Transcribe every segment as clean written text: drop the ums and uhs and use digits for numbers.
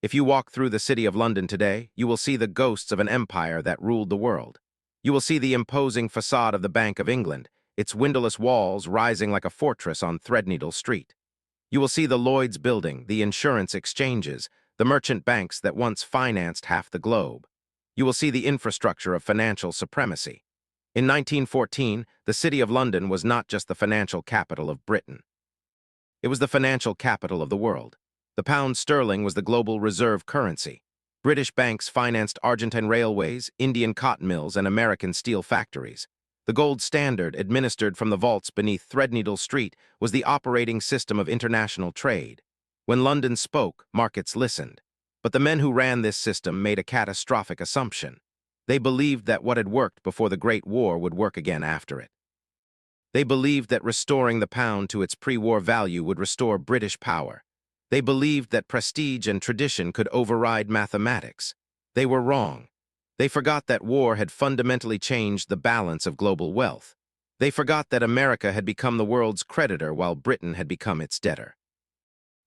If you walk through the city of London today, you will see the ghosts of an empire that ruled the world. You will see the imposing facade of the Bank of England, its windowless walls rising like a fortress on Threadneedle Street. You will see the Lloyd's building, the insurance exchanges, the merchant banks that once financed half the globe. You will see the infrastructure of financial supremacy. In 1914, the City of London was not just the financial capital of Britain. It was the financial capital of the world. The pound sterling was the global reserve currency. British banks financed Argentine railways, Indian cotton mills, and American steel factories. The gold standard, administered from the vaults beneath Threadneedle Street, was the operating system of international trade. When London spoke, markets listened. But the men who ran this system made a catastrophic assumption. They believed that what had worked before the Great War would work again after it. They believed that restoring the pound to its pre-war value would restore British power. They believed that prestige and tradition could override mathematics. They were wrong. They forgot that war had fundamentally changed the balance of global wealth. They forgot that America had become the world's creditor while Britain had become its debtor.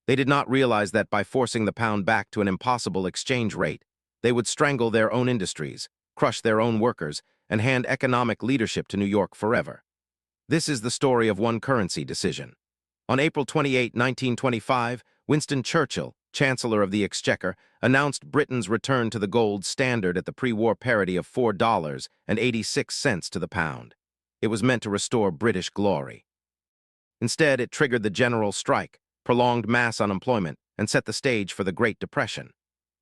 They did not realize that by forcing the pound back to an impossible exchange rate, they would strangle their own industries, crush their own workers, and hand economic leadership to New York forever. This is the story of one currency decision. On April 28, 1925, Winston Churchill, Chancellor of the Exchequer, announced Britain's return to the gold standard at the pre-war parity of $4.86 to the pound. It was meant to restore British glory. Instead, it triggered the general strike, prolonged mass unemployment, and set the stage for the Great Depression.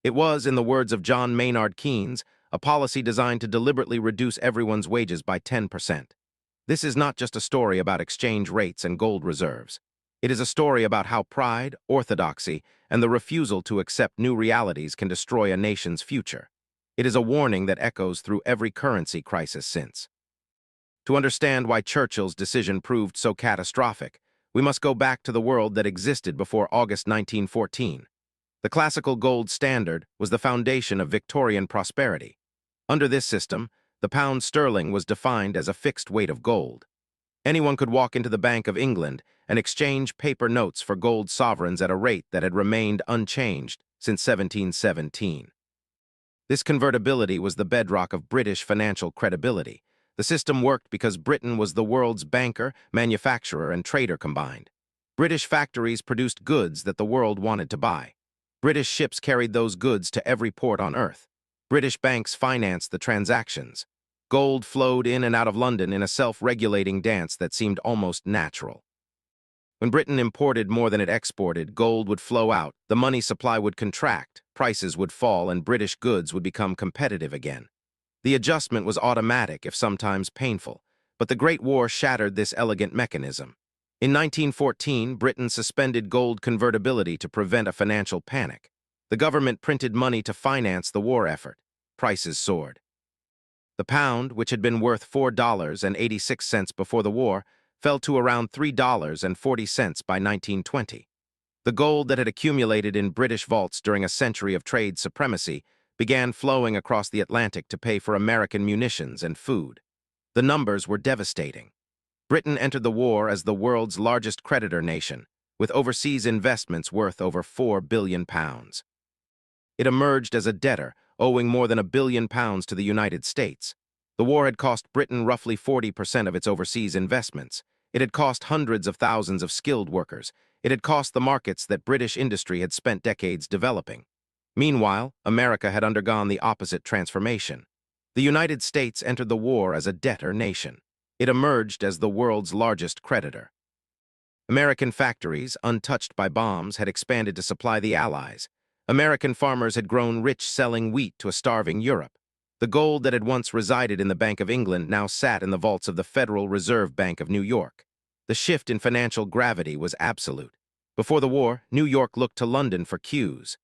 It was, in the words of John Maynard Keynes, a policy designed to deliberately reduce everyone's wages by 10%. This is not just a story about exchange rates and gold reserves. It is a story about how pride, orthodoxy, and the refusal to accept new realities can destroy a nation's future. It is a warning that echoes through every currency crisis since. To understand why Churchill's decision proved so catastrophic, we must go back to the world that existed before August 1914. The classical gold standard was the foundation of Victorian prosperity. Under this system, the pound sterling was defined as a fixed weight of gold. Anyone could walk into the Bank of England and exchange paper notes for gold sovereigns at a rate that had remained unchanged since 1717. This convertibility was the bedrock of British financial credibility. The system worked because Britain was the world's banker, manufacturer, and trader combined. British factories produced goods that the world wanted to buy. British ships carried those goods to every port on Earth. British banks financed the transactions. Gold flowed in and out of London in a self-regulating dance that seemed almost natural. When Britain imported more than it exported, gold would flow out, the money supply would contract, prices would fall, and British goods would become competitive again. The adjustment was automatic, if sometimes painful, but the Great War shattered this elegant mechanism. In 1914, Britain suspended gold convertibility to prevent a financial panic. The government printed money to finance the war effort. Prices soared. The pound, which had been worth $4.86 before the war, fell to around $3.40 by 1920. The gold that had accumulated in British vaults during a century of trade supremacy began flowing across the Atlantic to pay for American munitions and food. The numbers were devastating. Britain entered the war as the world's largest creditor nation, with overseas investments worth over £4 billion. It emerged as a debtor, owing more than £1 billion to the United States. The war had cost Britain roughly 40% of its overseas investments. It had cost hundreds of thousands of skilled workers. It had cost the markets that British industry had spent decades developing. Meanwhile, America had undergone the opposite transformation. The United States entered the war as a debtor nation. It emerged as the world's largest creditor. American factories, untouched by bombs, had expanded to supply the Allies. American farmers had grown rich selling wheat to a starving Europe. The gold that had once resided in the Bank of England now sat in the vaults of the Federal Reserve Bank of New York. The shift in financial gravity was absolute. Before the war, New York looked to London for cues.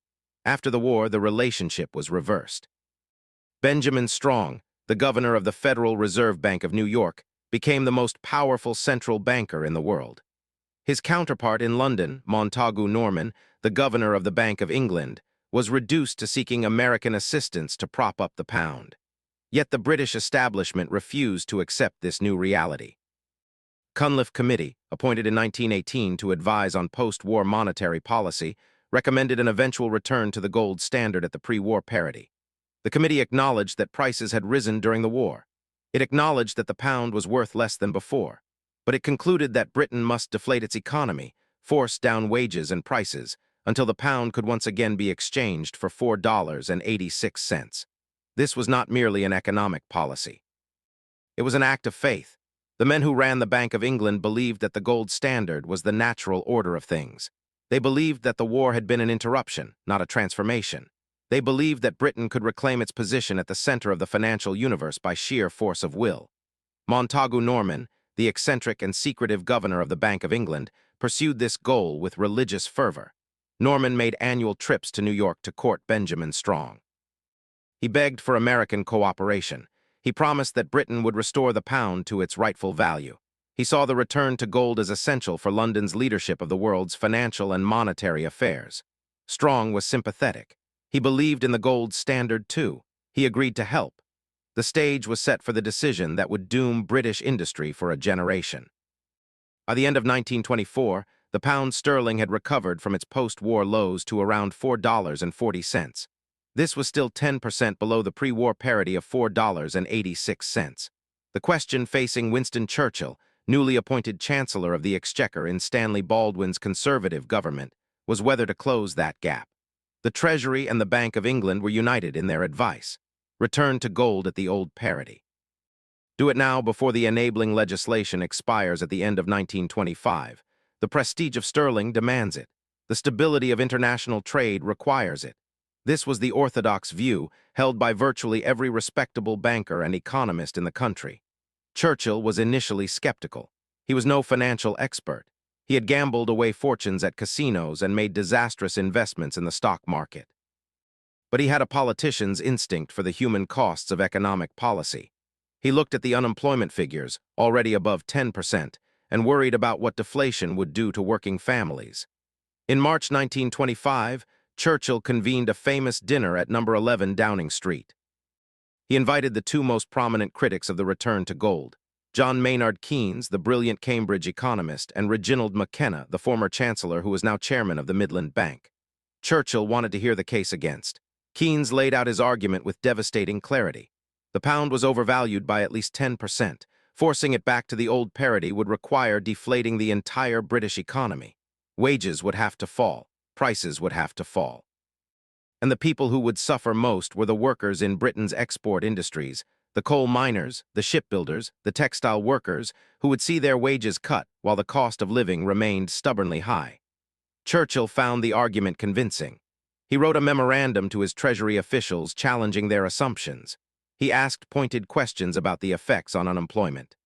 After the war, the relationship was reversed. Benjamin Strong, the governor of the Federal Reserve Bank of New York, became the most powerful central banker in the world. His counterpart in London, Montagu Norman, the governor of the Bank of England, was reduced to seeking American assistance to prop up the pound. Yet the British establishment refused to accept this new reality. Cunliffe Committee, appointed in 1918 to advise on post-war monetary policy, recommended an eventual return to the gold standard at the pre-war parity. The committee acknowledged that prices had risen during the war. It acknowledged that the pound was worth less than before, but it concluded that Britain must deflate its economy, force down wages and prices, until the pound could once again be exchanged for $4.86. This was not merely an economic policy. It was an act of faith. The men who ran the Bank of England believed that the gold standard was the natural order of things. They believed that the war had been an interruption, not a transformation. They believed that Britain could reclaim its position at the center of the financial universe by sheer force of will. Montagu Norman, the eccentric and secretive governor of the Bank of England, pursued this goal with religious fervor. Norman made annual trips to New York to court Benjamin Strong. He begged for American cooperation. He promised that Britain would restore the pound to its rightful value. He saw the return to gold as essential for London's leadership of the world's financial and monetary affairs. Strong was sympathetic. He believed in the gold standard too. He agreed to help. The stage was set for the decision that would doom British industry for a generation. By the end of 1924, the pound sterling had recovered from its post-war lows to around $4.40. This was still 10% below the pre-war parity of $4.86. The question facing Winston Churchill, newly appointed Chancellor of the Exchequer in Stanley Baldwin's Conservative government, was whether to close that gap. The Treasury and the Bank of England were united in their advice. Return to gold at the old parity. Do it now before the enabling legislation expires at the end of 1925. The prestige of sterling demands it. The stability of international trade requires it. This was the orthodox view held by virtually every respectable banker and economist in the country. Churchill was initially skeptical. He was no financial expert. He had gambled away fortunes at casinos and made disastrous investments in the stock market. But he had a politician's instinct for the human costs of economic policy. He looked at the unemployment figures, already above 10%, and worried about what deflation would do to working families. In March 1925, Churchill convened a famous dinner at number 11 Downing Street. He invited the two most prominent critics of the return to gold, John Maynard Keynes, the brilliant Cambridge economist, and Reginald McKenna, the former chancellor who was now chairman of the Midland Bank. Churchill wanted to hear the case against. Keynes laid out his argument with devastating clarity. The pound was overvalued by at least 10%. Forcing it back to the old parity would require deflating the entire British economy. Wages would have to fall. Prices would have to fall. And the people who would suffer most were the workers in Britain's export industries, the coal miners, the shipbuilders, the textile workers, who would see their wages cut while the cost of living remained stubbornly high. Churchill found the argument convincing. He wrote a memorandum to his Treasury officials challenging their assumptions. He asked pointed questions about the effects on unemployment.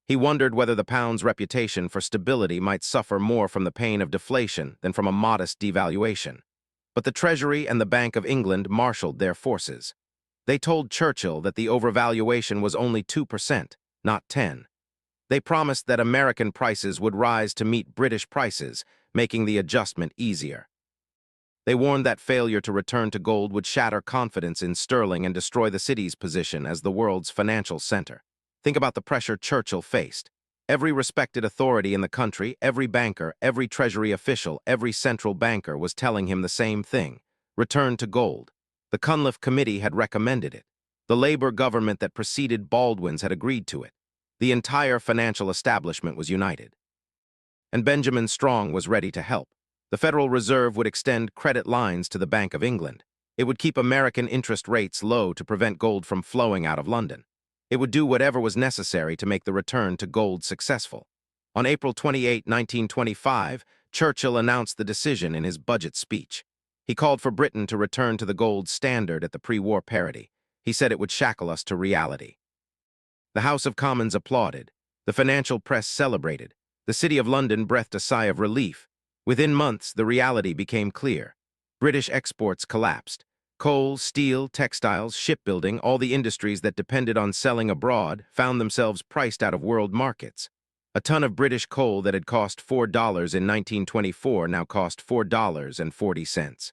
He wondered whether the pound's reputation for stability might suffer more from the pain of deflation than from a modest devaluation. But the Treasury and the Bank of England marshaled their forces. They told Churchill that the overvaluation was only 2%, not 10%. They promised that American prices would rise to meet British prices, making the adjustment easier. They warned that failure to return to gold would shatter confidence in sterling and destroy the city's position as the world's financial center. Think about the pressure Churchill faced. Every respected authority in the country, every banker, every Treasury official, every central banker was telling him the same thing: return to gold. The Cunliffe Committee had recommended it. The Labour government that preceded Baldwin's had agreed to it. The entire financial establishment was united. And Benjamin Strong was ready to help. The Federal Reserve would extend credit lines to the Bank of England. It would keep American interest rates low to prevent gold from flowing out of London. It would do whatever was necessary to make the return to gold successful. On April 28, 1925, Churchill announced the decision in his budget speech. He called for Britain to return to the gold standard at the pre-war parity. He said it would shackle us to reality. The House of Commons applauded. The financial press celebrated. The City of London breathed a sigh of relief. Within months, the reality became clear. British exports collapsed. Coal, steel, textiles, shipbuilding, all the industries that depended on selling abroad, found themselves priced out of world markets. A ton of British coal that had cost $4 in 1924 now cost $4.40.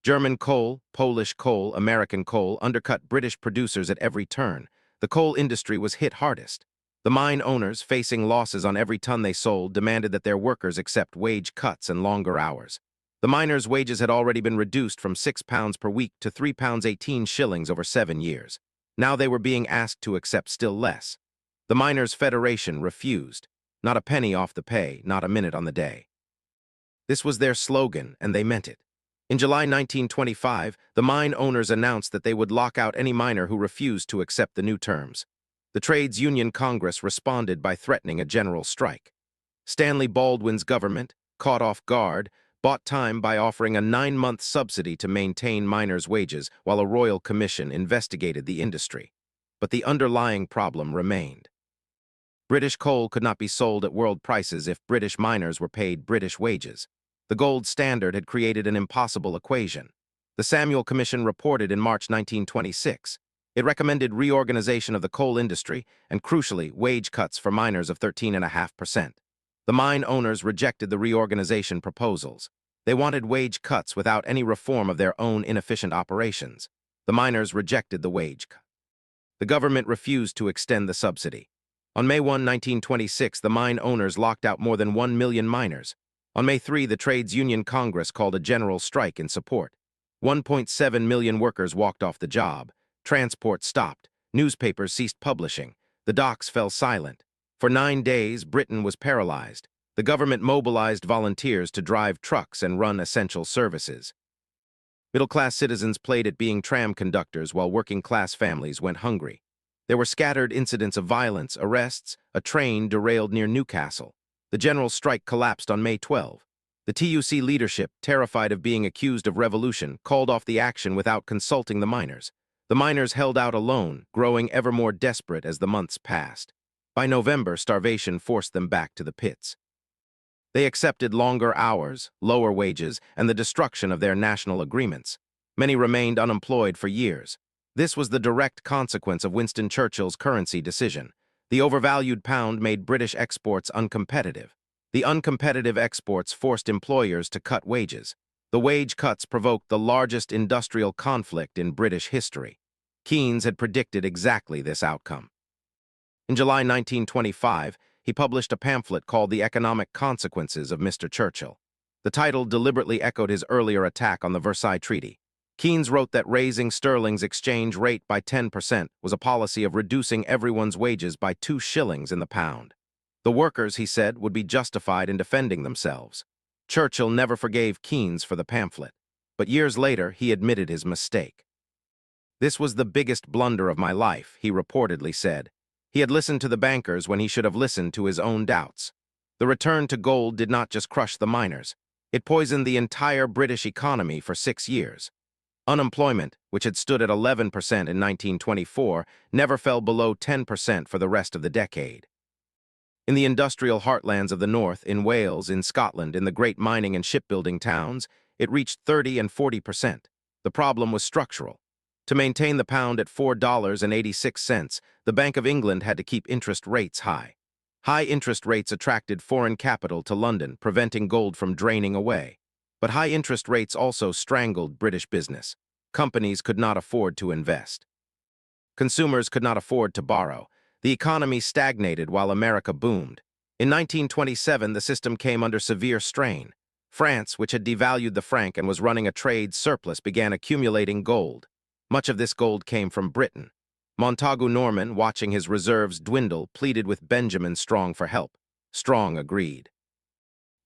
German coal, Polish coal, American coal undercut British producers at every turn. The coal industry was hit hardest. The mine owners, facing losses on every ton they sold, demanded that their workers accept wage cuts and longer hours. The miners' wages had already been reduced from £6 per week to £3.18 over 7 years. Now they were being asked to accept still less. The Miners' Federation refused. Not a penny off the pay, not a minute on the day. This was their slogan, and they meant it. In July 1925, the mine owners announced that they would lock out any miner who refused to accept the new terms. The Trades Union Congress responded by threatening a general strike. Stanley Baldwin's government, caught off guard, bought time by offering a 9-month subsidy to maintain miners' wages while a royal commission investigated the industry. But the underlying problem remained. British coal could not be sold at world prices if British miners were paid British wages. The gold standard had created an impossible equation. The Samuel Commission reported in March 1926. It recommended reorganization of the coal industry and, crucially, wage cuts for miners of 13.5%. The mine owners rejected the reorganization proposals. They wanted wage cuts without any reform of their own inefficient operations. The miners rejected the wage cut. The government refused to extend the subsidy. On May 1, 1926, the mine owners locked out more than 1 million miners. On May 3, the Trades Union Congress called a general strike in support. 1.7 million workers walked off the job. Transport stopped. Newspapers ceased publishing. The docks fell silent. For 9 days, Britain was paralyzed. The government mobilized volunteers to drive trucks and run essential services. Middle-class citizens played at being tram conductors while working-class families went hungry. There were scattered incidents of violence, arrests. A train derailed near Newcastle. The general strike collapsed on May 12. The TUC leadership, terrified of being accused of revolution, called off the action without consulting the miners. The miners held out alone, growing ever more desperate as the months passed. By November, starvation forced them back to the pits. They accepted longer hours, lower wages, and the destruction of their national agreements. Many remained unemployed for years. This was the direct consequence of Winston Churchill's currency decision. The overvalued pound made British exports uncompetitive. The uncompetitive exports forced employers to cut wages. The wage cuts provoked the largest industrial conflict in British history. Keynes had predicted exactly this outcome. In July 1925, he published a pamphlet called The Economic Consequences of Mr. Churchill. The title deliberately echoed his earlier attack on the Versailles Treaty. Keynes wrote that raising sterling's exchange rate by 10% was a policy of reducing everyone's wages by 2 shillings in the pound. The workers, he said, would be justified in defending themselves. Churchill never forgave Keynes for the pamphlet, but years later he admitted his mistake. "This was the biggest blunder of my life," he reportedly said. He had listened to the bankers when he should have listened to his own doubts. The return to gold did not just crush the miners. It poisoned the entire British economy for 6 years. Unemployment, which had stood at 11% in 1924, never fell below 10% for the rest of the decade. In the industrial heartlands of the North, in Wales, in Scotland, in the great mining and shipbuilding towns, it reached 30 and 40%. The problem was structural. To maintain the pound at $4.86, the Bank of England had to keep interest rates high. High interest rates attracted foreign capital to London, preventing gold from draining away. But high interest rates also strangled British business. Companies could not afford to invest. Consumers could not afford to borrow. The economy stagnated while America boomed. In 1927, the system came under severe strain. France, which had devalued the franc and was running a trade surplus, began accumulating gold. Much of this gold came from Britain. Montagu Norman, watching his reserves dwindle, pleaded with Benjamin Strong for help. Strong agreed.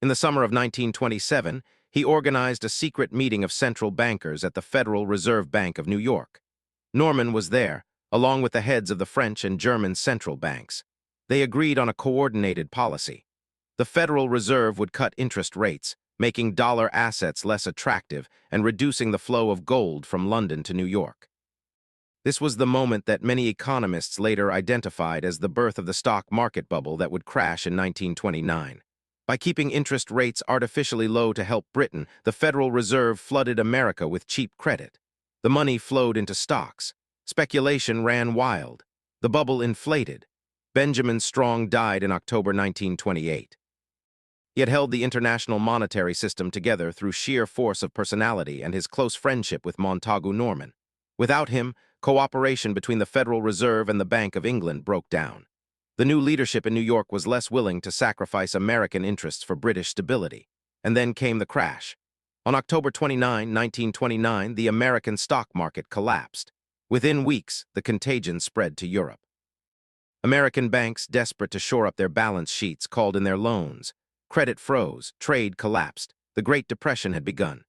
In the summer of 1927, he organized a secret meeting of central bankers at the Federal Reserve Bank of New York. Norman was there, along with the heads of the French and German central banks. They agreed on a coordinated policy. The Federal Reserve would cut interest rates, making dollar assets less attractive and reducing the flow of gold from London to New York. This was the moment that many economists later identified as the birth of the stock market bubble that would crash in 1929. By keeping interest rates artificially low to help Britain, the Federal Reserve flooded America with cheap credit. The money flowed into stocks. Speculation ran wild. The bubble inflated. Benjamin Strong died in October 1928. He had held the international monetary system together through sheer force of personality and his close friendship with Montagu Norman. Without him, cooperation between the Federal Reserve and the Bank of England broke down. The new leadership in New York was less willing to sacrifice American interests for British stability. And then came the crash. On October 29, 1929, the American stock market collapsed. Within weeks, the contagion spread to Europe. American banks, desperate to shore up their balance sheets, called in their loans. Credit froze, trade collapsed. The Great Depression had begun.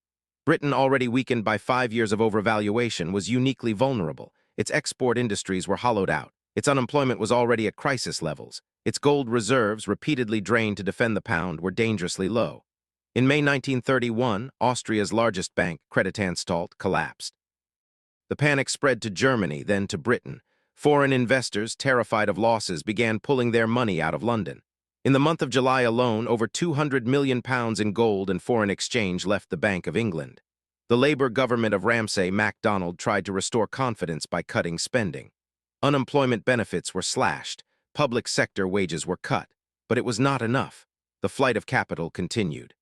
Britain, already weakened by 5 years of overvaluation, was uniquely vulnerable. Its export industries were hollowed out. Its unemployment was already at crisis levels. Its gold reserves, repeatedly drained to defend the pound, were dangerously low. In May 1931, Austria's largest bank, Creditanstalt, collapsed. The panic spread to Germany, then to Britain. Foreign investors, terrified of losses, began pulling their money out of London. In the month of July alone, over £200 million in gold and foreign exchange left the Bank of England. The Labour government of Ramsay MacDonald tried to restore confidence by cutting spending. Unemployment benefits were slashed, public sector wages were cut, but it was not enough. The flight of capital continued.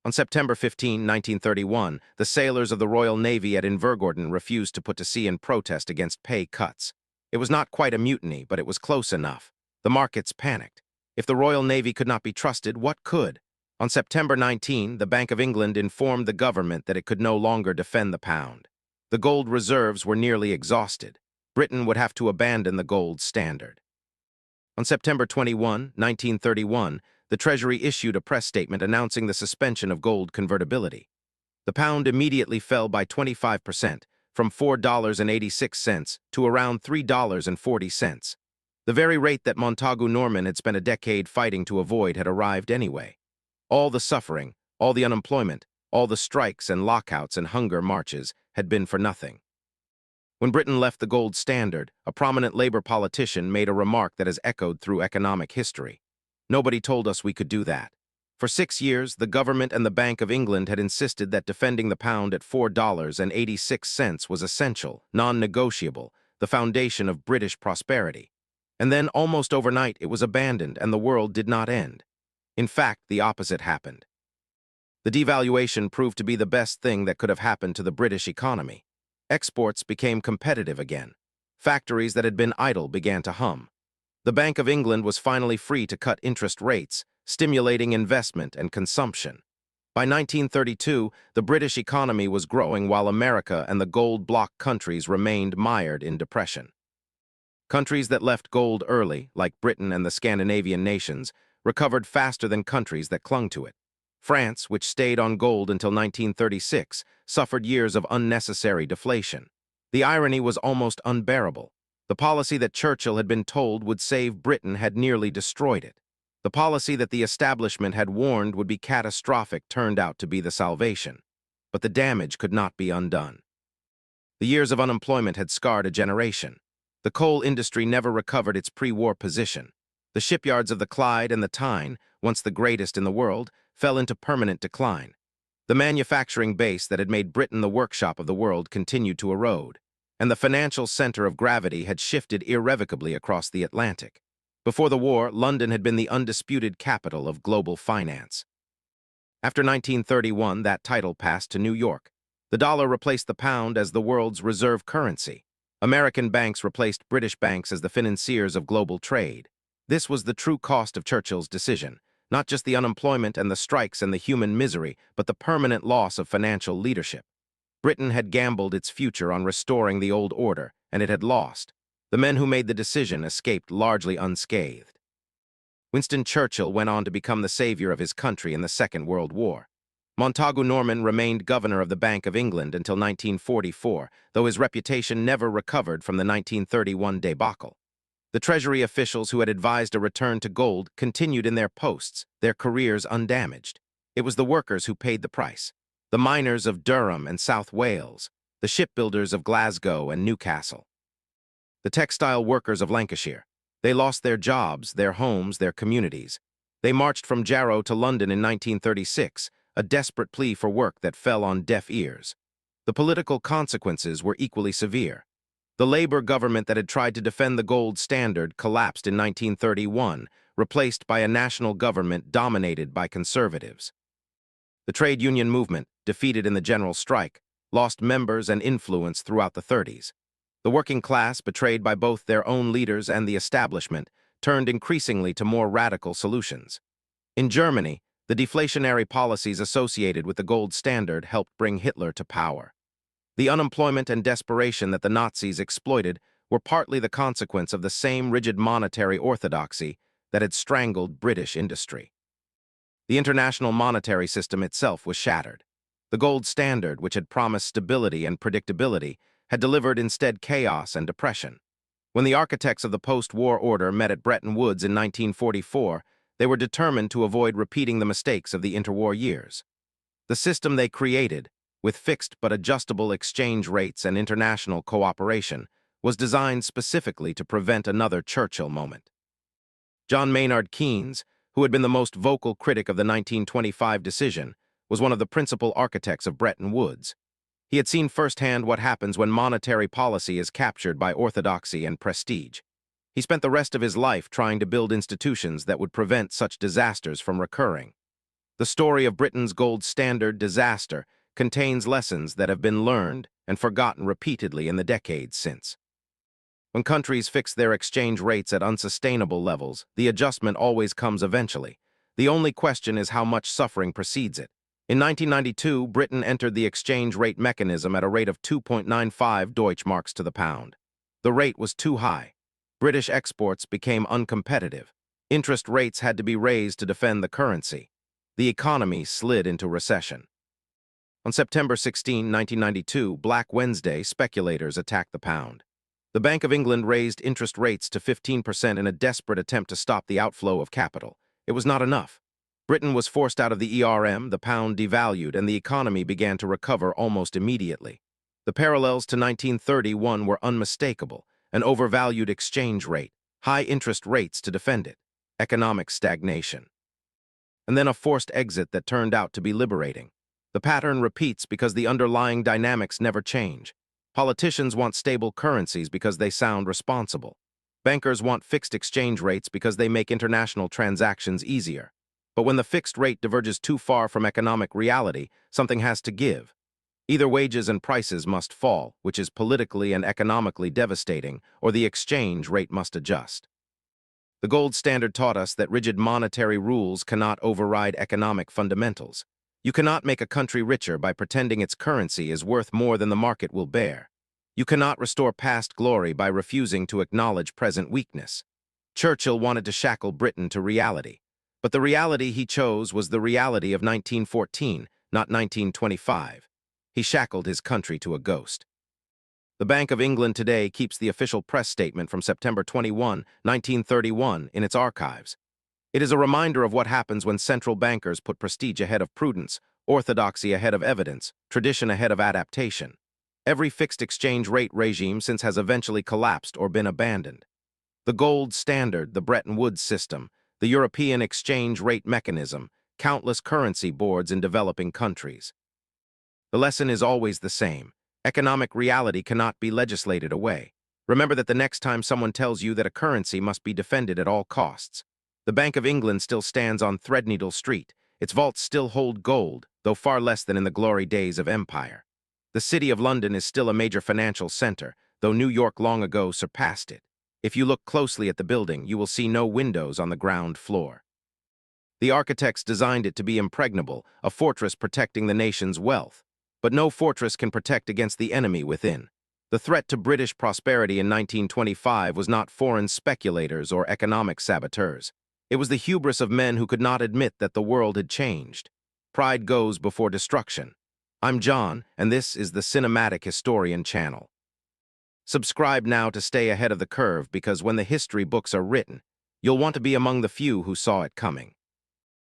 On September 15, 1931, the sailors of the Royal Navy at Invergordon refused to put to sea in protest against pay cuts. It was not quite a mutiny, but it was close enough. The markets panicked. If the Royal Navy could not be trusted, what could? On September 19, the Bank of England informed the government that it could no longer defend the pound. The gold reserves were nearly exhausted. Britain would have to abandon the gold standard. On September 21, 1931, the Treasury issued a press statement announcing the suspension of gold convertibility. The pound immediately fell by 25%, from $4.86 to around $3.40. The very rate that Montagu Norman had spent a decade fighting to avoid had arrived anyway. All the suffering, all the unemployment, all the strikes and lockouts and hunger marches had been for nothing. When Britain left the gold standard, a prominent Labour politician made a remark that has echoed through economic history. Nobody told us we could do that. For 6 years, the government and the Bank of England had insisted that defending the pound at $4.86 was essential, non-negotiable, the foundation of British prosperity. And then, almost overnight, it was abandoned and the world did not end. In fact, the opposite happened. The devaluation proved to be the best thing that could have happened to the British economy. Exports became competitive again. Factories that had been idle began to hum. The Bank of England was finally free to cut interest rates, stimulating investment and consumption. By 1932, the British economy was growing while America and the gold bloc countries remained mired in depression. Countries that left gold early, like Britain and the Scandinavian nations, recovered faster than countries that clung to it. France, which stayed on gold until 1936, suffered years of unnecessary deflation. The irony was almost unbearable. The policy that Churchill had been told would save Britain had nearly destroyed it. The policy that the establishment had warned would be catastrophic turned out to be the salvation. But the damage could not be undone. The years of unemployment had scarred a generation. The coal industry never recovered its pre-war position. The shipyards of the Clyde and the Tyne, once the greatest in the world, fell into permanent decline. The manufacturing base that had made Britain the workshop of the world continued to erode, and the financial center of gravity had shifted irrevocably across the Atlantic. Before the war, London had been the undisputed capital of global finance. After 1931, that title passed to New York. The dollar replaced the pound as the world's reserve currency. American banks replaced British banks as the financiers of global trade. This was the true cost of Churchill's decision, not just the unemployment and the strikes and the human misery, but the permanent loss of financial leadership. Britain had gambled its future on restoring the old order, and it had lost. The men who made the decision escaped largely unscathed. Winston Churchill went on to become the savior of his country in the Second World War. Montagu Norman remained governor of the Bank of England until 1944, though his reputation never recovered from the 1931 debacle. The Treasury officials who had advised a return to gold continued in their posts, their careers undamaged. It was the workers who paid the price. The miners of Durham and South Wales, the shipbuilders of Glasgow and Newcastle. The textile workers of Lancashire. They lost their jobs, their homes, their communities. They marched from Jarrow to London in 1936, a desperate plea for work that fell on deaf ears. The political consequences were equally severe. The Labour government that had tried to defend the gold standard collapsed in 1931, replaced by a national government dominated by conservatives. The trade union movement, defeated in the general strike, lost members and influence throughout the 30s. The working class, betrayed by both their own leaders and the establishment, turned increasingly to more radical solutions. In Germany, The deflationary policies associated with the gold standard helped bring Hitler to power. The unemployment and desperation that the Nazis exploited were partly the consequence of the same rigid monetary orthodoxy that had strangled British industry. The international monetary system itself was shattered. The gold standard, which had promised stability and predictability, had delivered instead chaos and depression. When the architects of the post-war order met at Bretton Woods in 1944, they were determined to avoid repeating the mistakes of the interwar years. The system they created, with fixed but adjustable exchange rates and international cooperation, was designed specifically to prevent another Churchill moment. John Maynard Keynes, who had been the most vocal critic of the 1925 decision, was one of the principal architects of Bretton Woods. He had seen firsthand what happens when monetary policy is captured by orthodoxy and prestige. He spent the rest of his life trying to build institutions that would prevent such disasters from recurring. The story of Britain's gold standard disaster contains lessons that have been learned and forgotten repeatedly in the decades since. When countries fix their exchange rates at unsustainable levels, the adjustment always comes eventually. The only question is how much suffering precedes it. In 1992, Britain entered the exchange rate mechanism at a rate of 2.95 Deutschmarks to the pound. The rate was too high. British exports became uncompetitive. Interest rates had to be raised to defend the currency. The economy slid into recession. On September 16, 1992, Black Wednesday, speculators attacked the pound. The Bank of England raised interest rates to 15% in a desperate attempt to stop the outflow of capital. It was not enough. Britain was forced out of the ERM, the pound devalued, and the economy began to recover almost immediately. The parallels to 1931 were unmistakable: an overvalued exchange rate, high interest rates to defend it, economic stagnation. And then a forced exit that turned out to be liberating. The pattern repeats because the underlying dynamics never change. Politicians want stable currencies because they sound responsible. Bankers want fixed exchange rates because they make international transactions easier. But when the fixed rate diverges too far from economic reality, something has to give. Either wages and prices must fall, which is politically and economically devastating, or the exchange rate must adjust. The gold standard taught us that rigid monetary rules cannot override economic fundamentals. You cannot make a country richer by pretending its currency is worth more than the market will bear. You cannot restore past glory by refusing to acknowledge present weakness. Churchill wanted to shackle Britain to reality, but the reality he chose was the reality of 1914, not 1925. He shackled his country to a ghost. The Bank of England today keeps the official press statement from September 21, 1931 in its archives. It is a reminder of what happens when central bankers put prestige ahead of prudence, orthodoxy ahead of evidence, tradition ahead of adaptation. Every fixed exchange rate regime since has eventually collapsed or been abandoned. The gold standard, the Bretton Woods system, the European exchange rate mechanism, countless currency boards in developing countries. The lesson is always the same. Economic reality cannot be legislated away. Remember that the next time someone tells you that a currency must be defended at all costs. The Bank of England still stands on Threadneedle Street. Its vaults still hold gold, though far less than in the glory days of empire. The City of London is still a major financial center, though New York long ago surpassed it. If you look closely at the building, you will see no windows on the ground floor. The architects designed it to be impregnable, a fortress protecting the nation's wealth. But no fortress can protect against the enemy within. The threat to British prosperity in 1925 was not foreign speculators or economic saboteurs. It was the hubris of men who could not admit that the world had changed. Pride goes before destruction. I'm John, and this is the Cinematic Historian channel. Subscribe now to stay ahead of the curve, because when the history books are written, you'll want to be among the few who saw it coming.